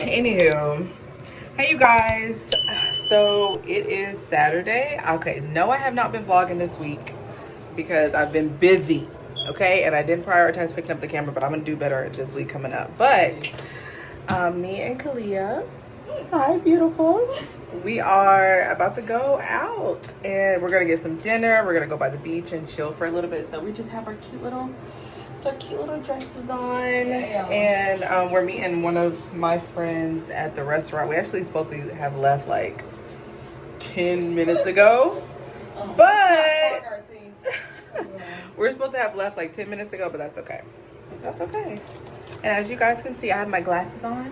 Anywho, hey you guys, so it is Saturday. Okay, no, I have not been vlogging this week because I've been busy, okay, and I didn't prioritize picking up the camera, but I'm gonna do better this week coming up. But me and Kalia, hi beautiful, we are about to go out and we're gonna get some dinner. We're gonna go by the beach and chill for a little bit. So we just have our cute little dresses on, and we're meeting one of my friends at the restaurant. We actually supposed to have left like 10 minutes ago, but we're supposed to have left like 10 minutes ago, but that's okay. That's okay. And as you guys can see, I have my glasses on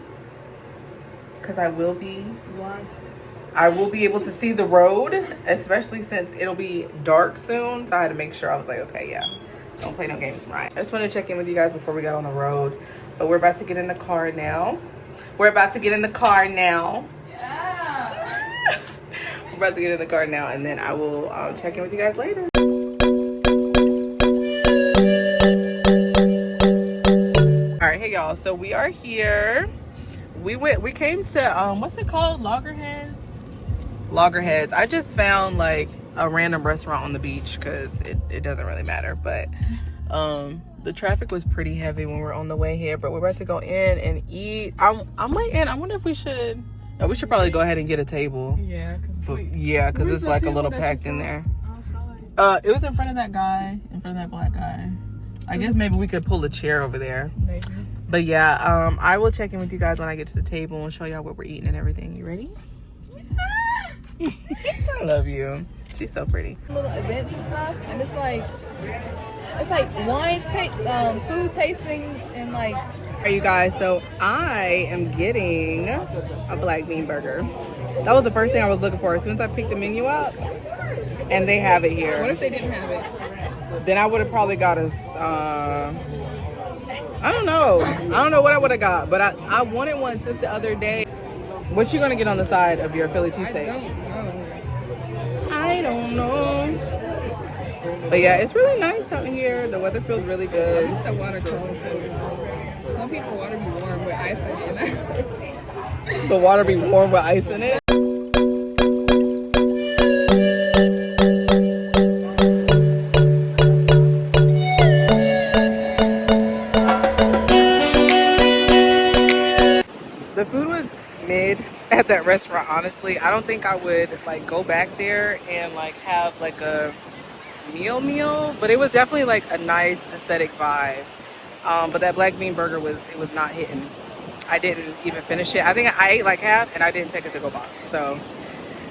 because I will be able to see the road, especially since it'll be dark soon. So I had to make sure. I was like, okay, yeah, don't play no games, right? I just want to check in with you guys before we got on the road. But we're about to get in the car now. Yeah. We're about to get in the car now, and then I will check in with you guys later. All right, hey y'all. So we are here. We came to what's it called? Loggerheads. I just found like a random restaurant on the beach because it doesn't really matter, but the traffic was pretty heavy when we were on the way here, but we're about to go in and eat. I'm waiting. I wonder if we should probably go ahead and get a table. Yeah, because it's like a little packed in there. It was in front of that black guy. I guess maybe we could pull a chair over there. Maybe. But yeah, I will check in with you guys when I get to the table and show y'all what we're eating and everything. You ready? I love you. She's so pretty. Little events and stuff, and it's like wine food tasting and like. Alright you guys, so I am getting a black bean burger. That was the first thing I was looking for as soon as I picked the menu up, and they have it here. What if they didn't have it? Then I would have probably got us I don't know what I would have got, but I wanted one since the other day. What you gonna get on the side of your Philly cheesesteak? I don't know. But yeah, it's really nice out here. The weather feels really good. The water cold. Some people water be warm with ice in it. The water be warm with ice in it? The food was mid at that restaurant, honestly. I don't think I would like go back there and like have like a meal, but it was definitely like a nice aesthetic vibe. But that black bean burger was not hitting. I didn't even finish it. I think I ate like half and I didn't take a to-go box, so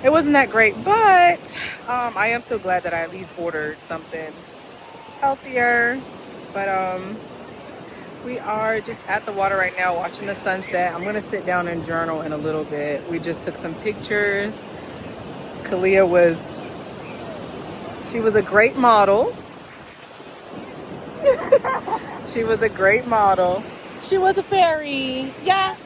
it wasn't that great. But I am so glad that I at least ordered something healthier. But we are just at the water right now watching the sunset. I'm gonna sit down and journal in a little bit. We just took some pictures. Kalia was a great model. She was a great model. She was a fairy. Yeah,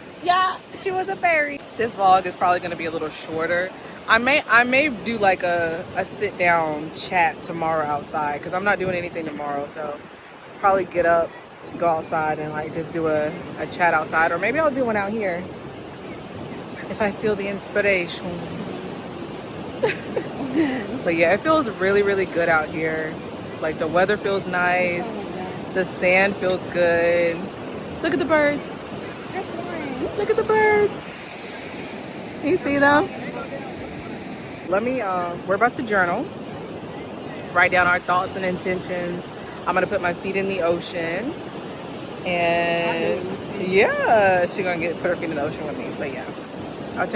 she was a fairy. This vlog is probably gonna be a little shorter. I may do like a sit down chat tomorrow outside because I'm not doing anything tomorrow, so probably get up, go outside and like just do a chat outside, or maybe I'll do one out here if I feel the inspiration. But yeah, it feels really, really good out here. Like the weather feels nice, the sand feels good. Look at the birds. Look at the birds. Can you see them? We're about to journal, write down our thoughts and intentions. I'm gonna put my feet in the ocean, and yeah, she's gonna put her feet in the ocean with me. But yeah, I'll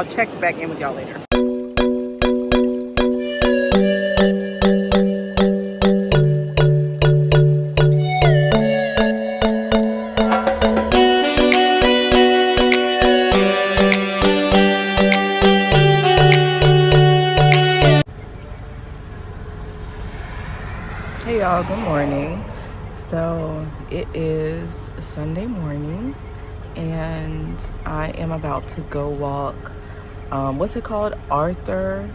check back in with y'all later. Hey y'all, good morning. So it is Sunday morning and I am about to go walk what's it called, Arthur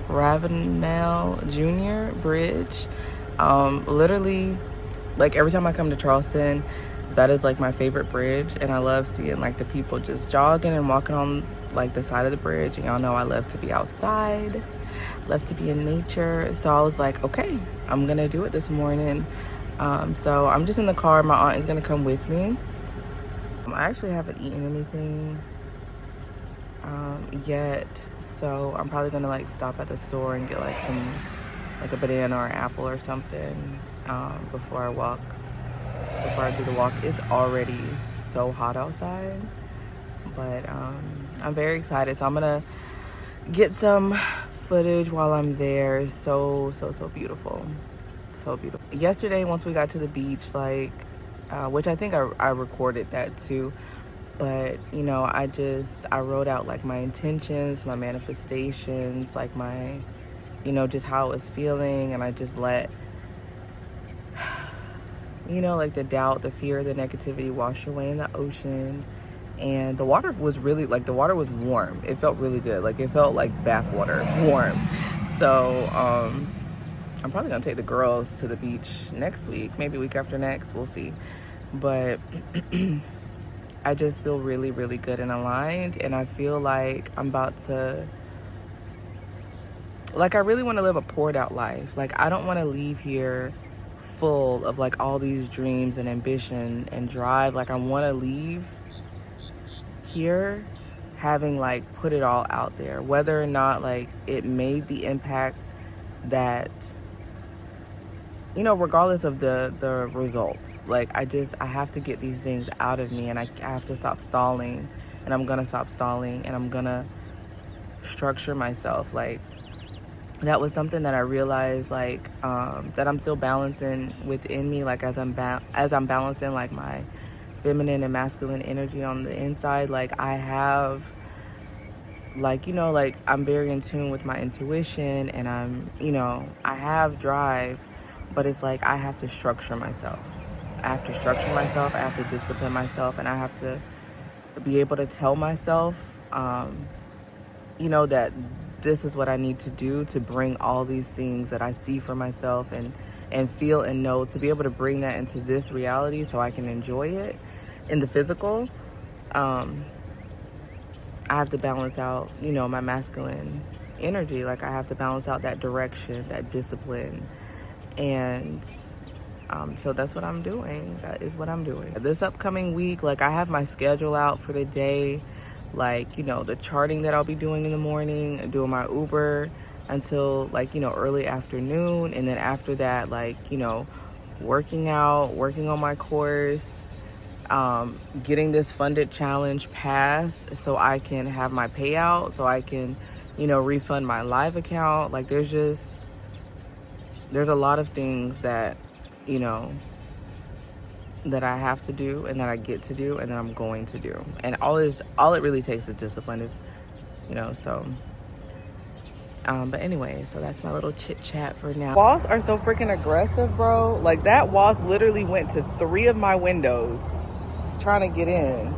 Ravenel Jr. Bridge. Literally, like every time I come to Charleston, That is like my favorite bridge, and I love seeing like the people just jogging and walking on like the side of the bridge. And y'all know I love to be outside, love to be in nature. So I was like, okay, I'm gonna do it this morning. So I'm just in the car. My aunt is gonna come with me. I actually haven't eaten anything yet, so I'm probably gonna like stop at the store and get like a banana or an apple or something before I do the walk. It's already so hot outside, but I'm very excited. So I'm gonna get some footage while I'm there. So beautiful, so beautiful. Yesterday, once we got to the beach, like which I think I recorded that too, but you know, I wrote out like my intentions, my manifestations, like my, you know, just how I was feeling, and I just let, you know, like the doubt, the fear, the negativity wash away in the ocean. And the water was really, like, the water was warm. It felt really good. Like, it felt like bath water, warm. So I'm probably gonna take the girls to the beach next week, maybe week after next, we'll see. But I just feel really, really good and aligned, and I feel like I'm about to, like, I really want to live a poured out life. Like, I don't want to leave here full of like all these dreams and ambition and drive. Like, I want to leave here having like put it all out there, whether or not like it made the impact that, you know, regardless of the results. Like, I have to get these things out of me, and I have to stop stalling, and I'm gonna stop stalling, and I'm gonna structure myself. Like, that was something that I realized, like, that I'm still balancing within me, like as I'm balancing like my feminine and masculine energy on the inside. Like, I have, like, you know, like, I'm very in tune with my intuition, and I'm, you know, I have drive, but it's like I have to structure myself. I have to structure myself, I have to discipline myself, and I have to be able to tell myself, you know, that this is what I need to do to bring all these things that I see for myself and feel and know, to be able to bring that into this reality so I can enjoy it in the physical. I have to balance out, you know, my masculine energy. Like, I have to balance out that direction, that discipline. And so that's what I'm doing. That is what I'm doing. This upcoming week, like, I have my schedule out for the day. Like, you know, the charting that I'll be doing in the morning, doing my Uber until, like, you know, early afternoon. And then after that, like, you know, working out, working on my course, getting this funded challenge passed so I can have my payout, so I can, you know, refund my live account. Like, there's a lot of things that, you know, that I have to do, and that I get to do, and that I'm going to do. And all it really takes is discipline, is, you know, so but anyway, so that's my little chit chat for now. Wasps are so freaking aggressive, bro. Like, that wasp literally went to 3 of my windows trying to get in.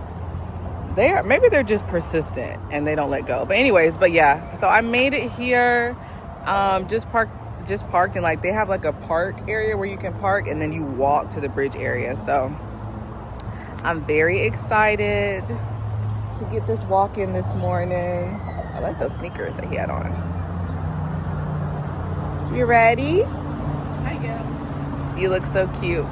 Maybe they're just persistent and they don't let go. But anyways, but yeah, so I made it here. Just park, and like, they have like a park area where you can park, and then you walk to the bridge area. So I'm very excited to get this walk in this morning. I like those sneakers that he had on. You ready? I guess. You look so cute.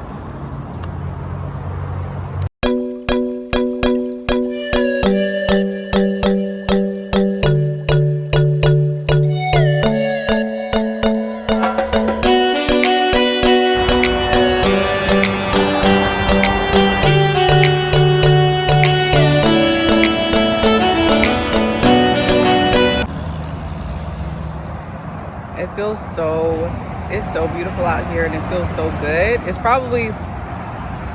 It's so beautiful out here, and it feels so good. It's probably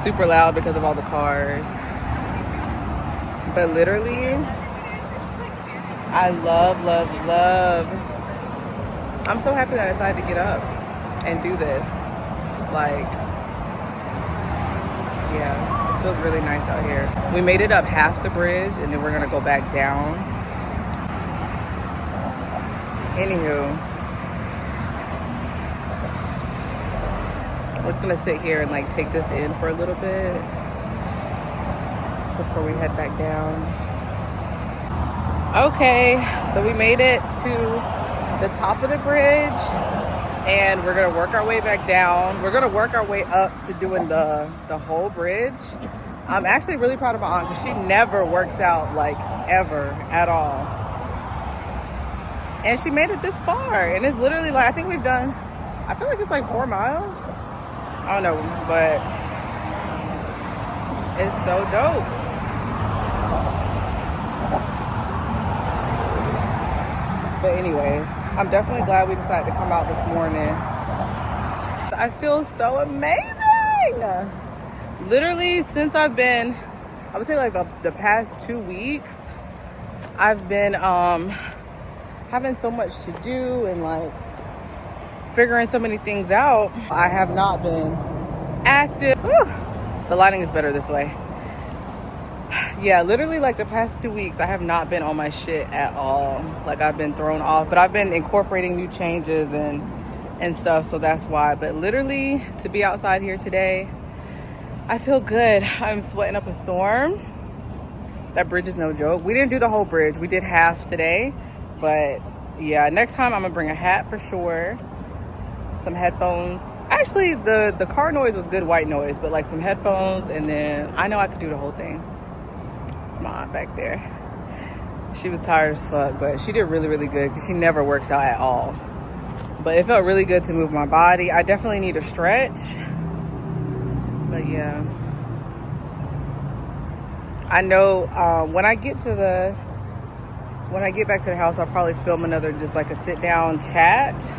super loud because of all the cars, but literally I love. I'm so happy that I decided to get up and do this. Like, yeah, this feels really nice out here. We made it up half the bridge, and then we're gonna go back down. Anywho, we're just gonna sit here and like take this in for a little bit. before we head back down. Okay, so we made it to the top of the bridge, and we're gonna work our way back down. We're gonna work our way up to doing the whole bridge. I'm actually really proud of my aunt because she never works out like ever at all. And she made it this far, and it's literally like, I think we've done, I feel like it's like 4 miles. I don't know, but it's so dope. But anyways, I'm definitely glad we decided to come out this morning. I feel so amazing. Literally since I've been, I would say like the past 2 weeks, I've been having so much to do and like figuring so many things out. I have not been active. Whew. The lighting is better this way. Yeah, literally like the past 2 weeks, I have not been on my shit at all. Like I've been thrown off, but I've been incorporating new changes and stuff, so that's why. But literally to be outside here today, I feel good. I'm sweating up a storm. That bridge is no joke. We didn't do the whole bridge. We did half today, but yeah, next time I'm gonna bring a hat for sure. Some headphones. Actually, the car noise was good white noise, but like some headphones, and then I know I could do the whole thing. It's my aunt back there. She was tired as fuck, but she did really, really good because she never works out at all. But it felt really good to move my body. I definitely need a stretch. But yeah. I know when I get back to the house, I'll probably film another just like a sit down chat.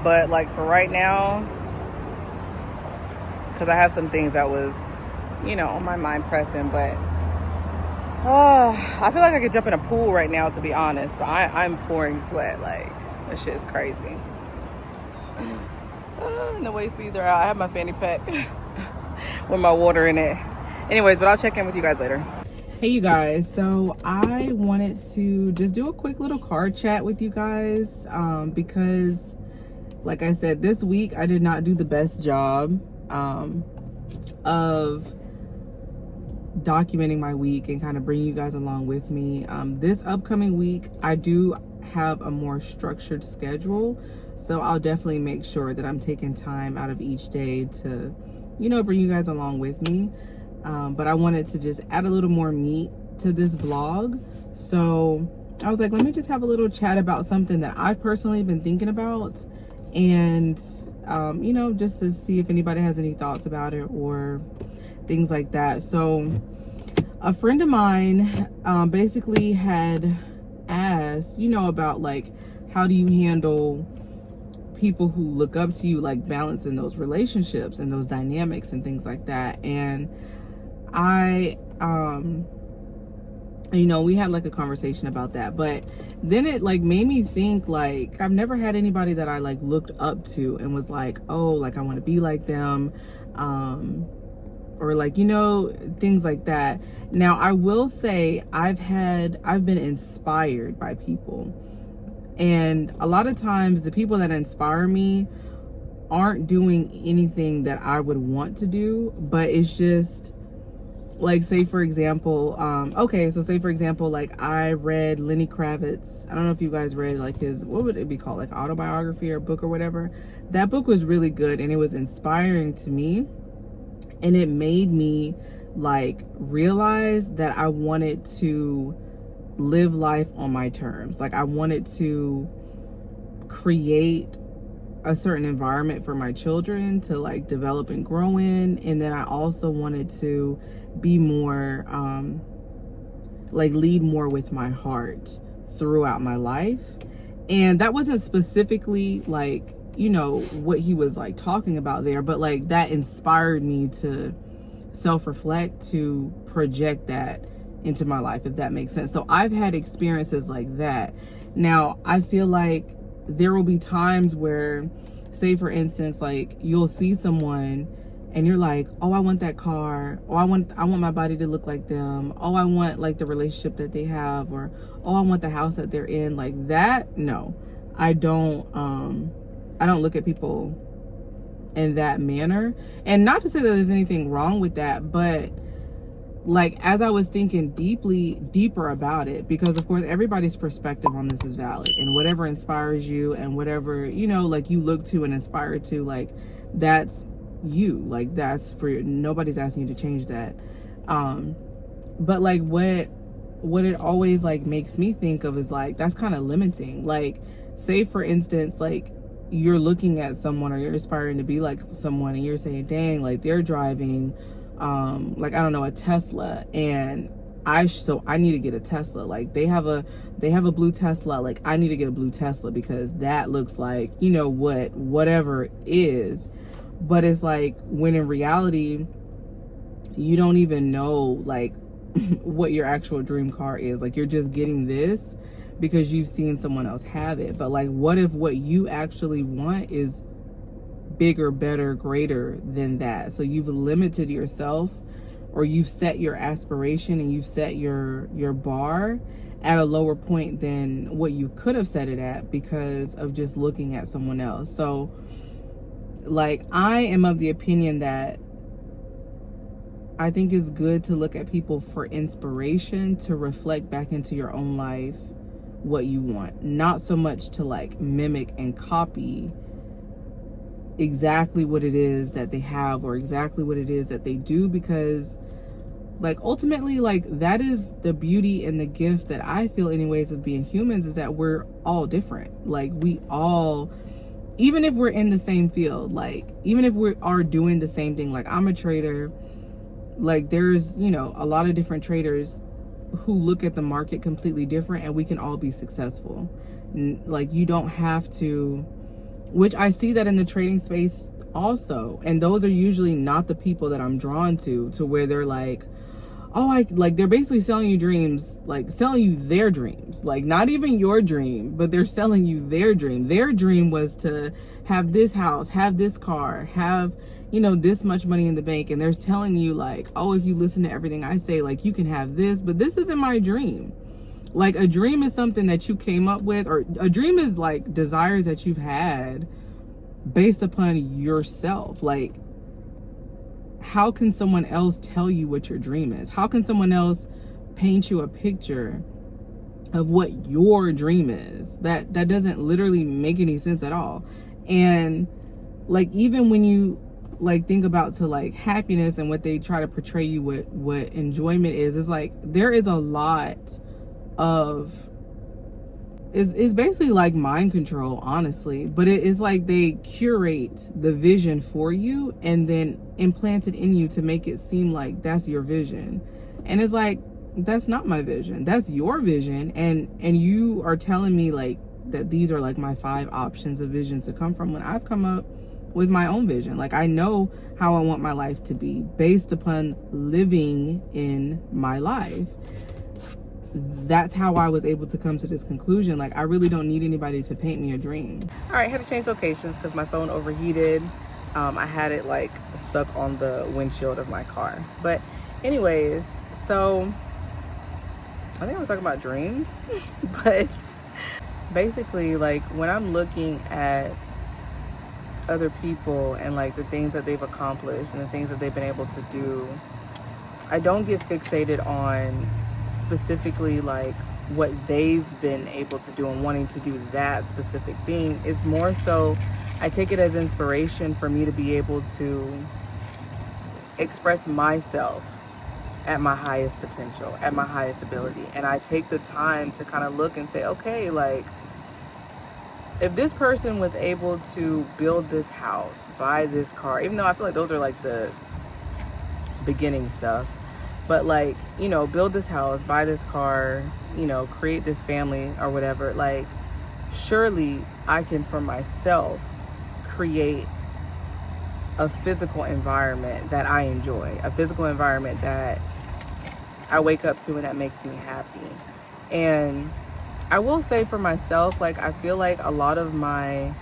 But like for right now, because I have some things that was, you know, on my mind pressing, but I feel like I could jump in a pool right now, to be honest, but I'm pouring sweat. Like, that shit is crazy. And the waist beads are out. I have my fanny pack with my water in it. Anyways, but I'll check in with you guys later. Hey you guys, so I wanted to just do a quick little car chat with you guys because like I said, this week I did not do the best job of documenting my week and kind of bringing you guys along with me. This upcoming week, I do have a more structured schedule, so I'll definitely make sure that I'm taking time out of each day to, you know, bring you guys along with me. But I wanted to just add a little more meat to this vlog. So I was like, let me just have a little chat about something that I've personally been thinking about, and you know, just to see if anybody has any thoughts about it or things like that. So a friend of mine basically had asked, you know, about like, how do you handle people who look up to you, like balancing those relationships and those dynamics and things like that. And I you know, we had like a conversation about that, but then it like made me think, like, I've never had anybody that I like looked up to and was like, oh, like I want to be like them, or like, you know, things like that. Now I will say I've been inspired by people, and a lot of times the people that inspire me aren't doing anything that I would want to do, but it's just like, say for example, say for example, like I read Lenny Kravitz. I don't know if you guys read like his, what would it be called, like autobiography or book or whatever. That book was really good and it was inspiring to me, and it made me like realize that I wanted to live life on my terms. Like I wanted to create a certain environment for my children to like develop and grow in, and then I also wanted to be more like lead more with my heart throughout my life. And that wasn't specifically like, you know, what he was like talking about there, but like that inspired me to self-reflect, to project that into my life, if that makes sense. So I've had experiences like that. Now I feel like there will be times where, say for instance, like you'll see someone and you're like, oh, I want that car. Oh, I want my body to look like them. Oh, I want like the relationship that they have, or oh, I want the house that they're in. Like that, no, I don't look at people in that manner. And not to say that there's anything wrong with that, but like, as I was thinking deeper about it, because of course everybody's perspective on this is valid, and whatever inspires you and whatever, you know, like you look to and aspire to, like that's you, like that's for you. Nobody's asking you to change that. But like what it always like makes me think of is like, that's kind of limiting. Like, say for instance, like you're looking at someone or you're aspiring to be like someone and you're saying, dang, like they're driving like, I don't know, a Tesla, and I need to get a Tesla. Like they have a blue Tesla, like I need to get a blue Tesla because that looks like, you know, whatever it is. But it's like, when in reality you don't even know like what your actual dream car is. Like, you're just getting this because you've seen someone else have it. But like, what if what you actually want is bigger, better, greater than that? So you've limited yourself, or you've set your aspiration and you've set your bar at a lower point than what you could have set it at because of just looking at someone else. So like, I am of the opinion that I think it's good to look at people for inspiration, to reflect back into your own life what you want, not so much to like mimic and copy exactly what it is that they have or exactly what it is that they do, because like ultimately, like that is the beauty and the gift that I feel anyways of being humans, is that we're all different. Like, we all, even if we're in the same field, like even if we are doing the same thing, like I'm a trader, like there's, you know, a lot of different traders who look at the market completely different, and we can all be successful. Like, you don't have to, which I see that in the trading space also, and those are usually not the people that I'm drawn to where they're like, oh, they're basically selling you dreams, like selling you their dreams, like not even your dream, but they're selling you their dream. Their dream was to have this house, have this car, have, you know, this much money in the bank. And they're telling you like, oh, if you listen to everything I say, like you can have this, but this isn't my dream. Like, a dream is something that you came up with, or a dream is like desires that you've had based upon yourself. Like, how can someone else tell you what your dream is? How can someone else paint you a picture of what your dream is? That doesn't literally make any sense at all. And like, even when you like think about to like happiness and what they try to portray you what enjoyment is like, there is a lot of, it's basically like mind control, honestly. But it is like they curate the vision for you and then implant it in you to make it seem like that's your vision. And it's like, that's not my vision, that's your vision. And you are telling me like that these are like my 5 options of visions to come from, when I've come up with my own vision. Like, I know how I want my life to be based upon living in my life. That's how I was able to come to this conclusion. Like, I really don't need anybody to paint me a dream. All right, I had to change locations because my phone overheated. I had it like stuck on the windshield of my car. But anyways, so I think I'm talking about dreams. But basically, like, when I'm looking at other people and like the things that they've accomplished and the things that they've been able to do, I don't get fixated on specifically like what they've been able to do and wanting to do that specific thing. It's more so I take it as inspiration for me to be able to express myself at my highest potential, at my highest ability. And I take the time to kind of look and say, okay, like, if this person was able to build this house, buy this car, even though I feel like those are like the beginning stuff, but like, you know, build this house, buy this car, you know, create this family or whatever, like, surely I can for myself create a physical environment that I enjoy, a physical environment that I wake up to and that makes me happy. And I will say for myself, like, I feel like a lot of my,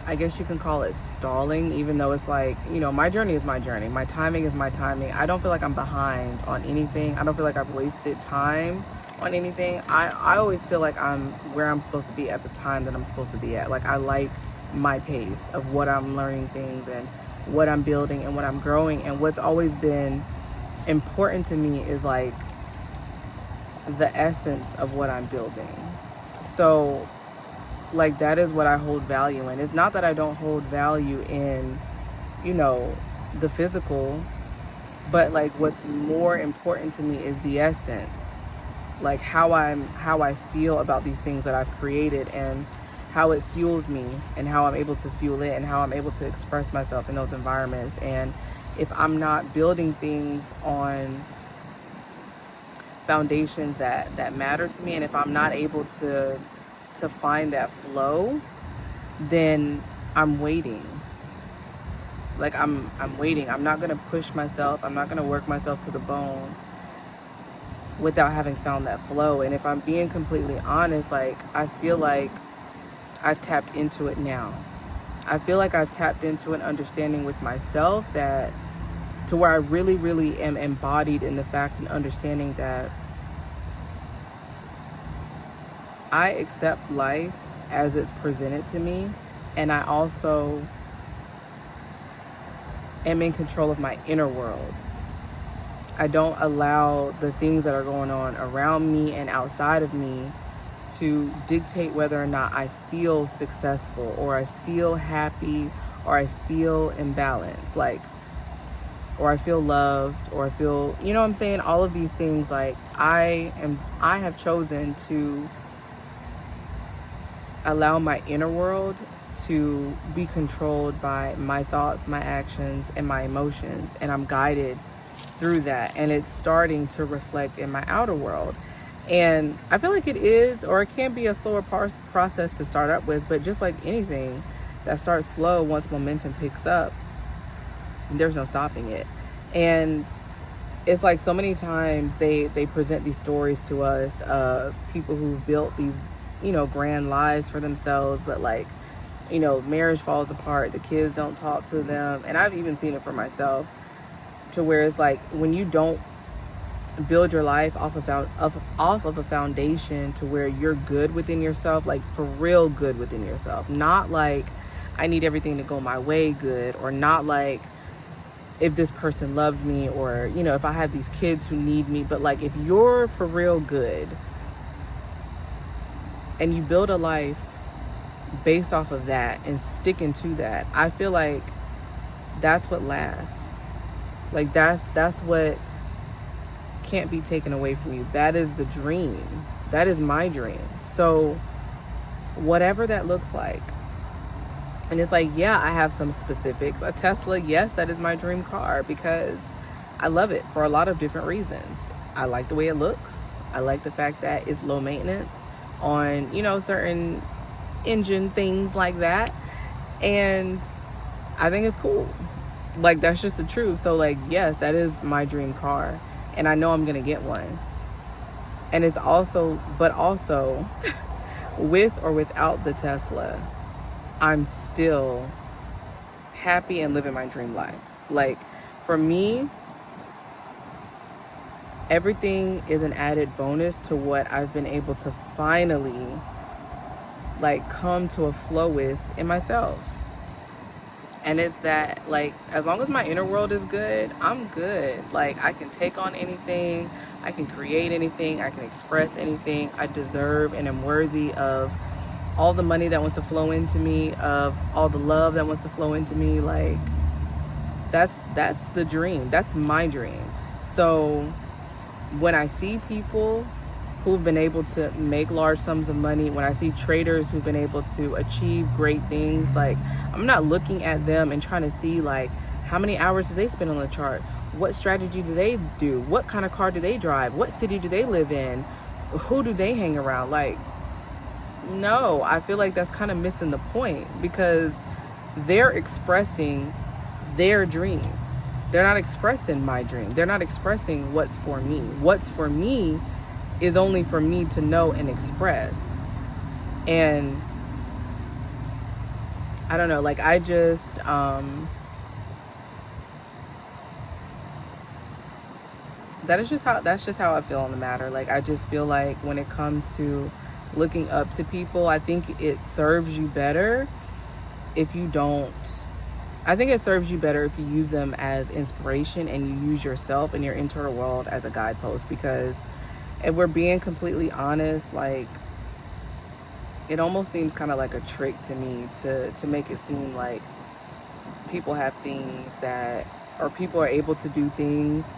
I guess you can call it stalling, even though it's like, you know, my journey is my journey. My timing is my timing. I don't feel like I'm behind on anything. I don't feel like I've wasted time on anything. I always feel like I'm where I'm supposed to be at the time that I'm supposed to be at. Like, I like my pace of what I'm learning things and what I'm building and what I'm growing. And what's always been important to me is like the essence of what I'm building. So like that is what I hold value in. It's not that I don't hold value in, you know, the physical, but like what's more important to me is the essence. Like how I feel about these things that I've created, and how it fuels me, and how I'm able to fuel it, and how I'm able to express myself in those environments. And if I'm not building things on foundations that matter to me, and if I'm not able to find that flow, then I'm waiting. Like I'm waiting. I'm not gonna push myself. I'm not gonna work myself to the bone without having found that flow. And if I'm being completely honest, like I feel like I've tapped into it now. I feel like I've tapped into an understanding with myself that to where I really, really am embodied in the fact and understanding that I accept life as it's presented to me, and I also am in control of my inner world. I don't allow the things that are going on around me and outside of me to dictate whether or not I feel successful, or I feel happy, or I feel imbalanced, like, or I feel loved, or I feel, you know what I'm saying? All of these things, like I have chosen to allow my inner world to be controlled by my thoughts, my actions, and my emotions. And I'm guided through that. And it's starting to reflect in my outer world. And I feel like it is, or it can be a slower process to start up with. But just like anything that starts slow, once momentum picks up, there's no stopping it. And it's like so many times they present these stories to us of people who've built these, you know, grand lives for themselves, but like, you know, marriage falls apart, the kids don't talk to them. And I've even seen it for myself, to where it's like when you don't build your life off of a foundation to where you're good within yourself, like for real good within yourself, not like I need everything to go my way good, or not like if this person loves me, or, you know, if I have these kids who need me, but like if you're for real good and you build a life based off of that and sticking to that, I feel like that's what lasts. Like that's what can't be taken away from you. That is the dream. That is my dream. So whatever that looks like. And it's like, yeah, I have some specifics. A Tesla, yes, that is my dream car, because I love it for a lot of different reasons. I like the way it looks. I like the fact that it's low maintenance on, you know, certain engine things like that. And I think it's cool. Like, that's just the truth. So like, yes, that is my dream car, and I know I'm gonna get one. And it's also, but also with or without the Tesla, I'm still happy and living my dream life. Like, for me, everything is an added bonus to what I've been able to finally like come to a flow with in myself. And it's that, like, as long as my inner world is good, I'm good. Like, I can take on anything, I can create anything, I can express anything. I deserve and am worthy of all the money that wants to flow into me, of all the love that wants to flow into me. Like, that's the dream. That's my dream. So when I see people who've been able to make large sums of money, when I see traders who've been able to achieve great things, like, I'm not looking at them and trying to see like how many hours do they spend on the chart, what strategy do they do, what kind of car do they drive, what city do they live in, who do they hang around. Like, no, I feel like that's kind of missing the point, because they're expressing their dream. They're not expressing my dream. They're not expressing what's for me. What's for me is only for me to know and express. And I don't know, like, I just that's just how I feel on the matter. Like, I just feel like when it comes to looking up to people, I think it serves you better if you don't I think it serves you better if you use them as inspiration and you use yourself and your internal world as a guidepost, because if we're being completely honest, like, it almost seems kind of like a trick to me to make it seem like people have things that, or people are able to do things.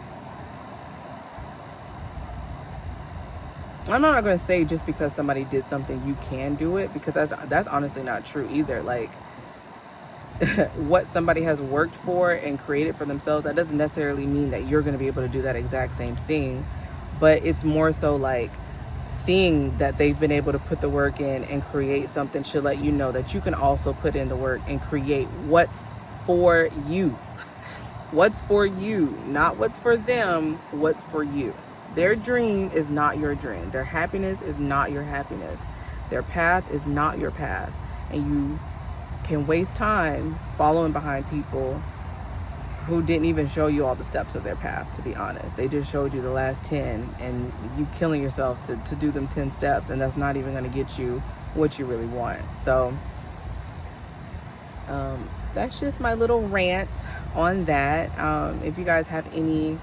I'm not going to say just because somebody did something you can do it, because that's honestly not true either. Like, what somebody has worked for and created for themselves, that doesn't necessarily mean that you're going to be able to do that exact same thing. But it's more so like seeing that they've been able to put the work in and create something should let you know that you can also put in the work and create what's for you. What's for you, not what's for them, what's for you. Their dream is not your dream. Their happiness is not your happiness. Their path is not your path. And you can waste time following behind people who didn't even show you all the steps of their path, to be honest. They just showed you the last 10, and you killing yourself to do them 10 steps, and that's not even going to get you what you really want. So that's just my little rant on that. If you guys have anything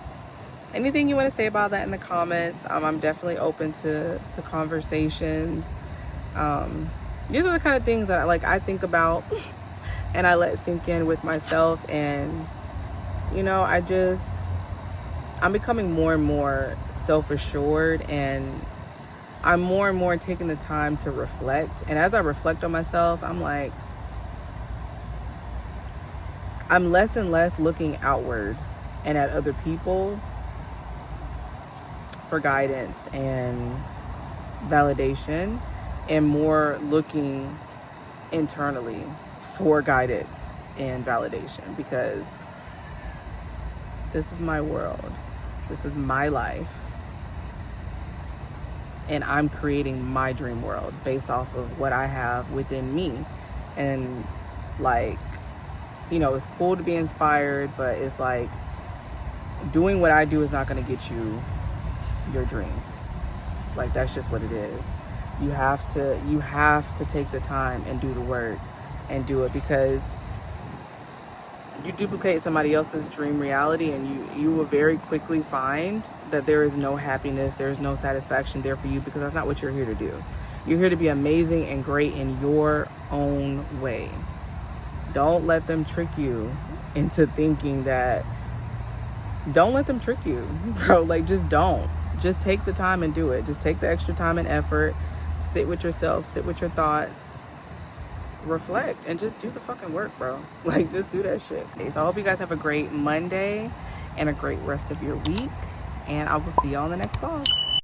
you want to say about that in the comments, I'm definitely open to conversations. These are the kind of things that I think about and I let sink in with myself. And, you know, I'm becoming more and more self-assured, and I'm more and more taking the time to reflect. And as I reflect on myself, I'm like, I'm less and less looking outward and at other people for guidance and validation, and more looking internally for guidance and validation, because this is my world. This is my life. And I'm creating my dream world based off of what I have within me. And like, you know, it's cool to be inspired, but it's like doing what I do is not going to get you your dream. Like, that's just what it is. You have to take the time and do the work and do it, because you duplicate somebody else's dream reality, and you will very quickly find that there is no happiness, there is no satisfaction there for you, because that's not what you're here to do. You're here to be amazing and great in your own way. Don't let them trick you into thinking that. Don't let them trick you, bro. Like, just don't. Just take the time and do it. Just take the extra time and effort. Sit with yourself, sit with your thoughts, reflect, and just do the fucking work, bro. Like, just do that shit. Okay, so I hope you guys have a great Monday and a great rest of your week, and I will see you on the next vlog.